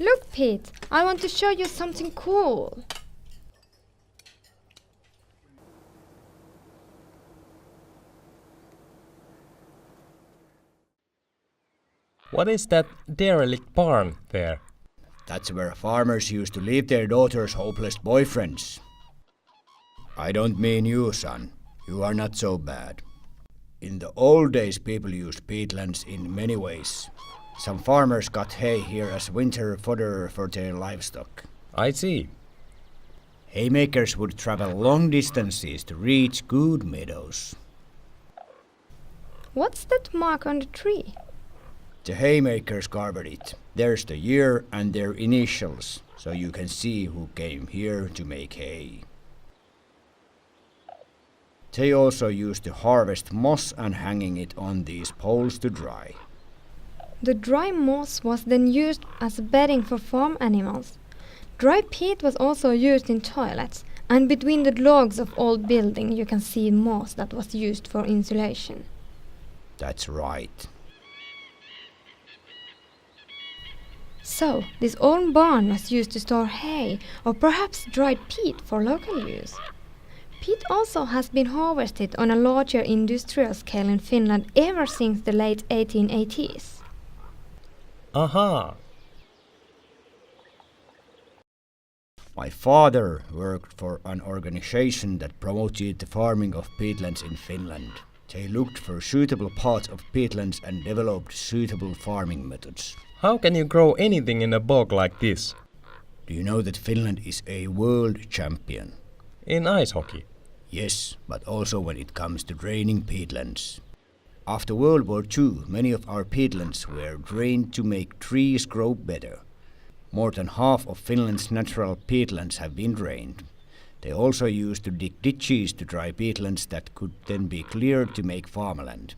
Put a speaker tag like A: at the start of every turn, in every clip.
A: Look, Pete, I want to show you something cool.
B: What is that derelict barn there?
C: That's where farmers used to leave their daughters' hopeless boyfriends. I don't mean you, son. You are not so bad. In the old days, people used peatlands in many ways. Some farmers got hay here as winter fodder for their livestock.
B: I see.
C: Haymakers would travel long distances to reach good meadows.
A: What's that mark on the tree?
C: The haymakers carved it. There's the year and their initials, so you can see who came here to make hay. They also used to harvest moss and hanging it on these poles to dry.
A: The dry moss was then used as bedding for farm animals. Dry peat was also used in toilets, and between the logs of old buildings you can see moss that was used for insulation.
C: That's right.
A: So, this old barn was used to store hay or perhaps dried peat for local use. Peat also has been harvested on a larger industrial scale in Finland ever since the late 1880s.
B: Aha!
C: My father worked for an organization that promoted the farming of peatlands in Finland. They looked for suitable parts of peatlands and developed suitable farming methods.
B: How can you grow anything in a bog like this?
C: Do you know that Finland is a world champion?
B: In ice hockey?
C: Yes, but also when it comes to draining peatlands. After World War II, many of our peatlands were drained to make trees grow better. More than half of Finland's natural peatlands have been drained. They also used to dig ditches to dry peatlands that could then be cleared to make farmland.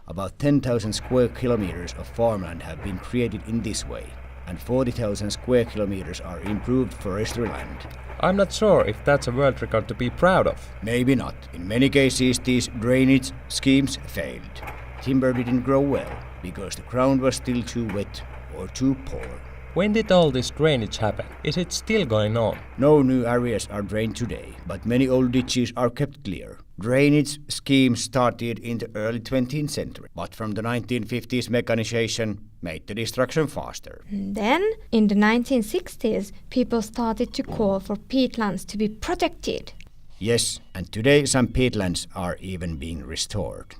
C: About 10,000 square kilometers of farmland have been created in this way, and 40,000 square kilometers are improved forestry land.
B: I'm not sure if that's a world record to be proud of.
C: Maybe not. In many cases, these drainage schemes failed. Timber didn't grow well because the ground was still too wet or too poor.
B: When did all this drainage happen? Is it still going on?
C: No new areas are drained today, but many old ditches are kept clear. Drainage schemes started in the early 20th century, but from the 1950s mechanization made the destruction faster.
A: Then, in the 1960s, people started to call for peatlands to be protected.
C: Yes, and today some peatlands are even being restored.